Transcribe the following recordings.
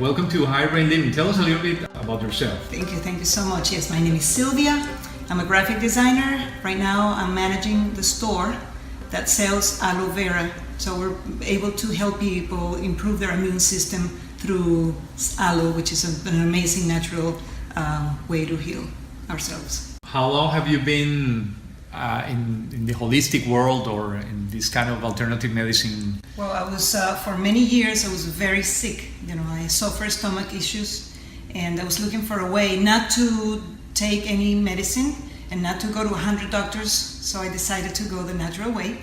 welcome to Higher Brain Living. Tell us a little bit about yourself. Thank you so much. Yes, my name is Silvia. I'm a graphic designer. Right now I'm managing the store that sells aloe vera. So we're able to help people improve their immune system through aloe, which is an amazing natural way to heal ourselves. How long have you been in the holistic world or in this kind of alternative medicine? Well, I was for many years I was very sick. I suffered stomach issues, and I was looking for a way not to take any medicine and not to go to 100 doctors. So I decided to go the natural way,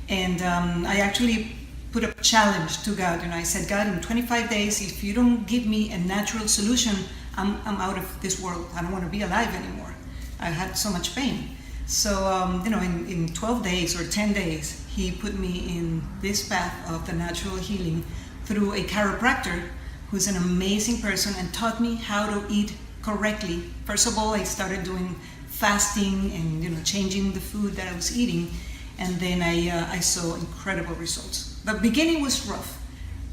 and I actually put a challenge to God. I said, God, in 25 days, if you don't give me a natural solution, I'm out of this world. I don't want to be alive anymore. I had so much pain. So, in 12 days or 10 days, he put me in this path of the natural healing through a chiropractor who's an amazing person and taught me how to eat correctly. First of all, I started doing fasting and, changing the food that I was eating. And then I saw incredible results. The beginning was rough,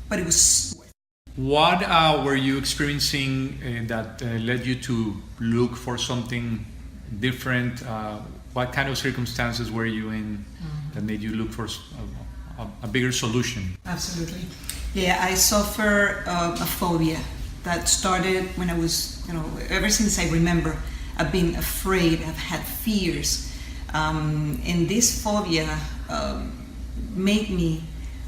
but it was worth it. What were you experiencing that led you to look for something different? What kind of circumstances were you in that made you look for a bigger solution? Absolutely. Yeah, I suffer a phobia that started when I was, ever since I remember, I've been afraid, I've had fears. And this phobia made me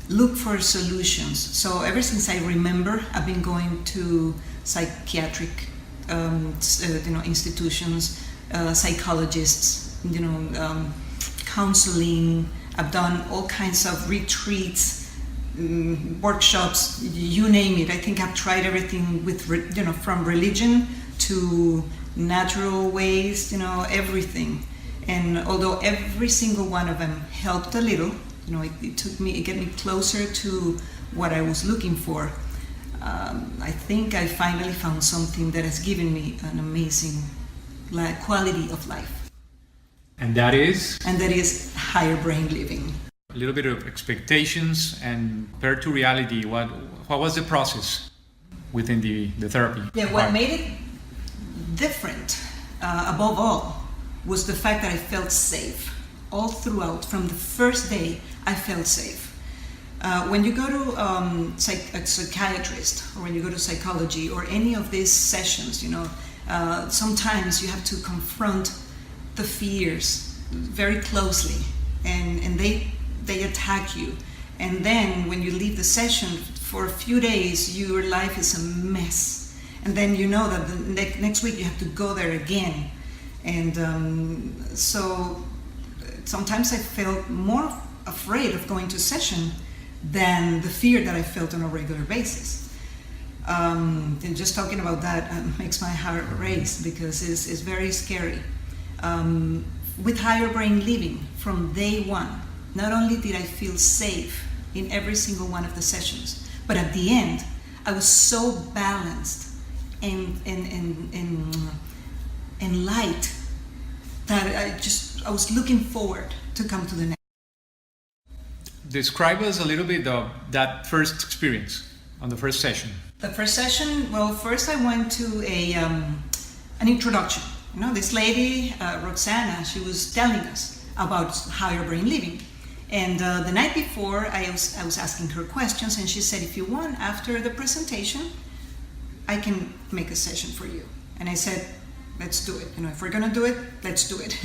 look for solutions. So ever since I remember, I've been going to psychiatric institutions, psychologists, counseling. I've done all kinds of retreats, workshops, you name it. I think I've tried everything with, from religion to natural ways, everything. And although every single one of them helped a little, it got me closer to what I was looking for. I think I finally found something that has given me an amazing quality of life. And that is? And that is higher brain living. A little bit of expectations and compared to reality, what was the process within the therapy? Yeah, what made it different, above all, was the fact that I felt safe. All throughout, from the first day, I felt safe. When you go to a psychiatrist, or when you go to psychology, or any of these sessions, sometimes you have to confront the fears very closely, and they attack you. And then when you leave the session, for a few days, your life is a mess. And then you know that the next week you have to go there again. And so sometimes I felt more afraid of going to session than the fear that I felt on a regular basis. And just talking about that makes my heart race, because it's very scary. With higher brain living, from day one, not only did I feel safe in every single one of the sessions, but at the end, I was so balanced and light that I was looking forward to come to the next. Describe us a little bit of that first experience on the first session. The first session, well, first I went to an introduction. This lady, Roxana, she was telling us about higher brain living. And the night before, I was asking her questions, and she said, if you want, after the presentation, I can make a session for you. And I said, let's do it. If we're gonna do it, let's do it.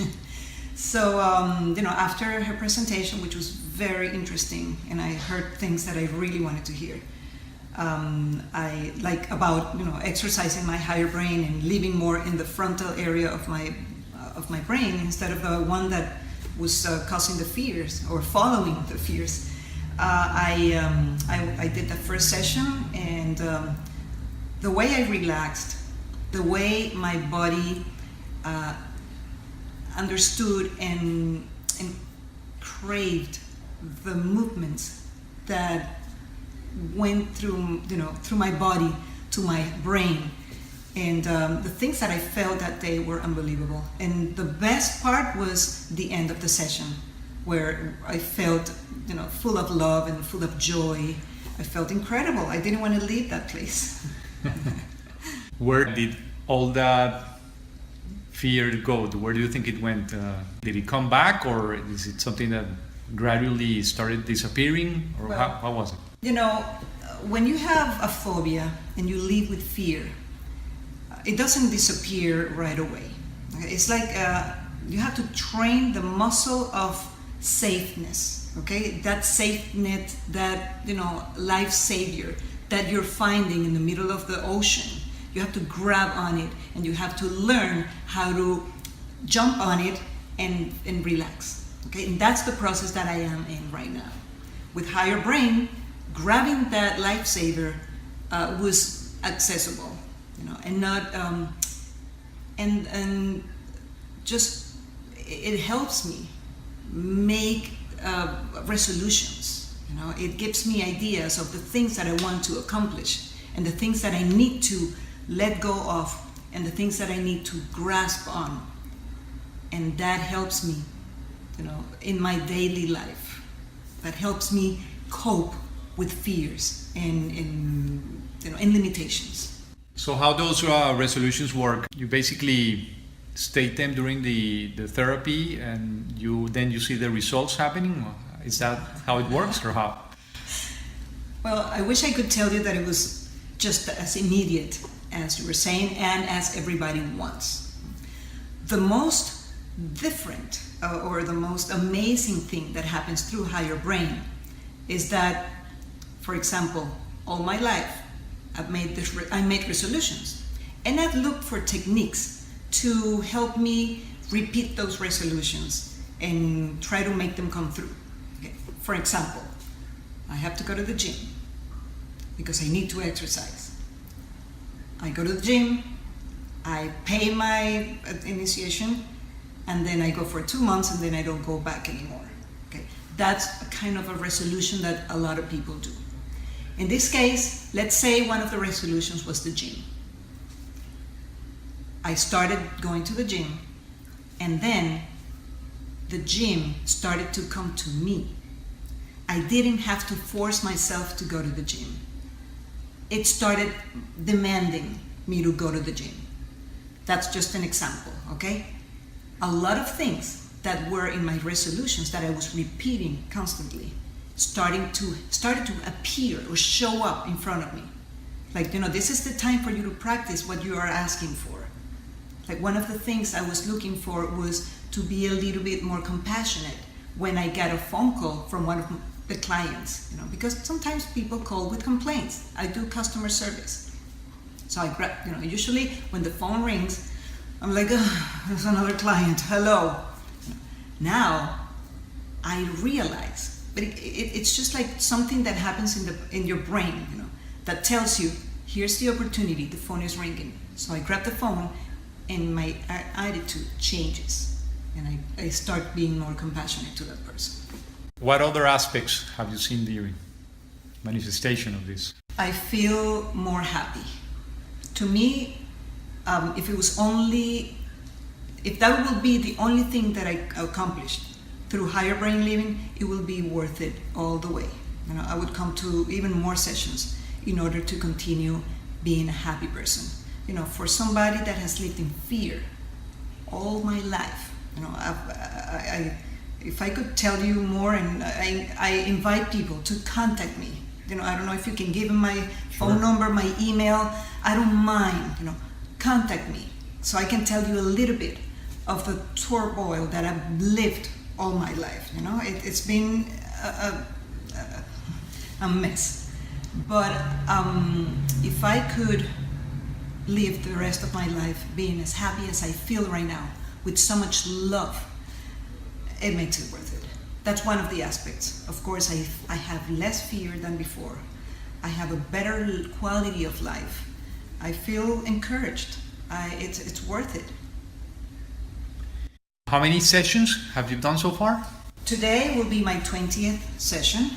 So, after her presentation, which was very interesting, and I heard things that I really wanted to hear. I like about exercising my higher brain and living more in the frontal area of my brain instead of the one that was causing the fears or following the fears. I did the first session, and the way I relaxed, the way my body understood and craved the movements that went through my body to my brain, and the things that I felt that day were unbelievable. And the best part was the end of the session, where I felt full of love and full of joy. I felt incredible. I didn't want to leave that place. Where did all that fear go? Where do you think it went? Did it come back, or is it something that gradually started disappearing, or Well, how was it? You know, when you have a phobia and you live with fear, it doesn't disappear right away. Okay? It's like you have to train the muscle of safeness. Okay, that safe net, that life savior that you're finding in the middle of the ocean. You have to grab on it, and you have to learn how to jump on it and relax. Okay, and that's the process that I am in right now. With Higher Brain, grabbing that lifesaver was accessible, and not and just it helps me make resolutions. It gives me ideas of the things that I want to accomplish, and the things that I need to let go of, and the things that I need to grasp on, and that helps me, in my daily life. That helps me cope with fears and limitations. So how those resolutions work? You basically state them during the therapy, and you see the results happening. Is that how it works, or how? Well, I wish I could tell you that it was just as immediate as you were saying, and as everybody wants. The most different or the most amazing thing that happens through Higher Brain is that, for example, all my life I made resolutions, and I've looked for techniques to help me repeat those resolutions and try to make them come through. Okay. For example, I have to go to the gym because I need to exercise. I go to the gym, I pay my initiation, and then I go for 2 months, and then I don't go back anymore. Okay. That's a kind of a resolution that a lot of people do. In this case, let's say one of the resolutions was the gym. I started going to the gym, and then the gym started to come to me. I didn't have to force myself to go to the gym. It started demanding me to go to the gym. That's just an example, okay? A lot of things that were in my resolutions that I was repeating constantly started to appear or show up in front of me. Like, this is the time for you to practice what you are asking for. Like, one of the things I was looking for was to be a little bit more compassionate when I get a phone call from one of the clients, because sometimes people call with complaints. I do customer service. So I grab, usually when the phone rings, I'm like, oh, there's another client, hello. Now, I realize, but it's just like something that happens in your brain, that tells you, here's the opportunity, the phone is ringing. So I grab the phone, and my attitude changes, and I start being more compassionate to that person. What other aspects have you seen the manifestation of this? I feel more happy. To me, if that will be the only thing that I accomplished through Higher Brain Living, it will be worth it all the way. I would come to even more sessions in order to continue being a happy person. For somebody that has lived in fear all my life, if I could tell you more, and I invite people to contact me. I don't know if you can give them my phone number, my email. I don't mind. Contact me so I can tell you a little bit of the turmoil that I've lived all my life. It's been a mess. But if I could live the rest of my life being as happy as I feel right now, with so much love, it makes it worth it. That's one of the aspects. Of course, I have less fear than before. I have a better quality of life. I feel encouraged. It's worth it. How many sessions have you done so far? Today will be my 20th session.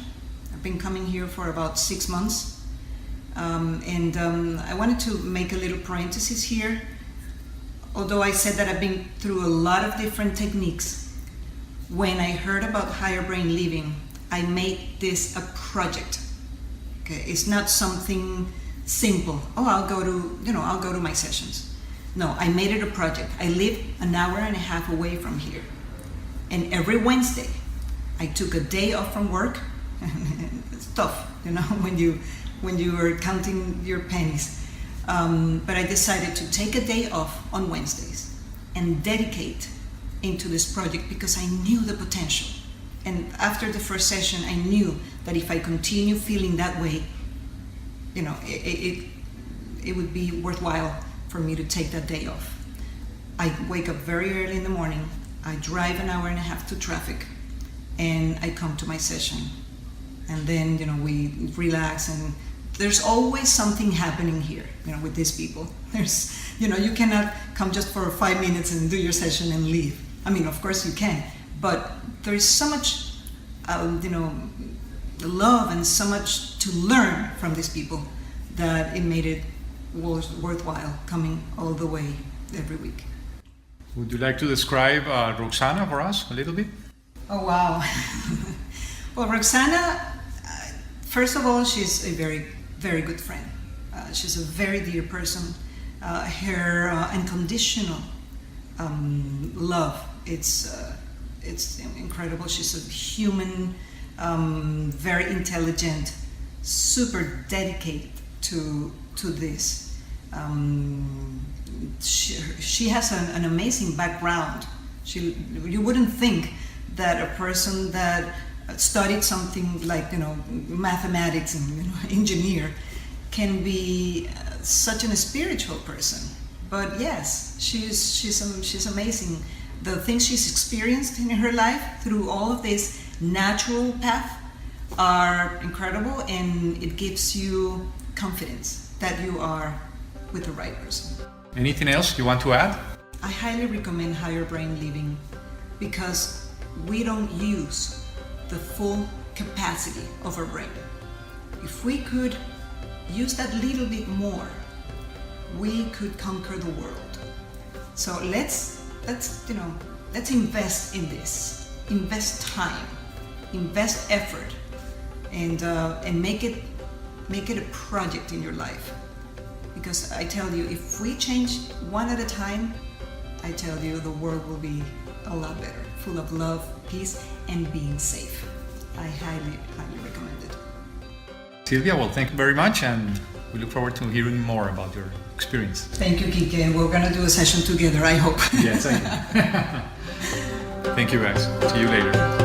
I've been coming here for about 6 months. I wanted to make a little parenthesis here. Although I said that I've been through a lot of different techniques, when I heard about Higher Brain Living, I made this a project. Okay, it's not something simple. Oh, I'll go to my sessions. No, I made it a project. I live an hour and a half away from here. And every Wednesday, I took a day off from work. It's tough, when you are counting your pennies. But I decided to take a day off on Wednesdays and dedicate into this project because I knew the potential. And after the first session, I knew that if I continue feeling that way, it would be worthwhile for me to take that day off. I wake up very early in the morning. I drive an hour and a half to traffic, and I come to my session. And then, we relax, and there's always something happening here, with these people. There's, you cannot come just for 5 minutes and do your session and leave. I mean, of course you can, but there's so much, love and so much to learn from these people that it made it worthwhile coming all the way every week. Would you like to describe Roxana for us a little bit? Oh, wow. Well, Roxana, first of all, she's a very, very good friend. She's a very dear person. Her unconditional love, it's incredible. She's a human, very intelligent, super dedicated to this. She has an amazing background. You wouldn't think that a person that studied something like mathematics and engineer can be such a spiritual person. But yes, she's amazing. The things she's experienced in her life through all of this natural path are incredible, and it gives you confidence that you are with the right person. Anything else you want to add? I highly recommend higher brain living because we don't use the full capacity of our brain. If we could use that little bit more, we could conquer the world. So let's invest in this. Invest time, invest effort, and make it a project in your life. Because I tell you, if we change one at a time, I tell you the world will be a lot better, full of love, peace, and being safe. I highly, highly recommend it. Silvia, well, thank you very much, and we look forward to hearing more about your experience. Thank you, Kike, and we're going to do a session together, I hope. Yes, I do. Thank you, guys. See you later.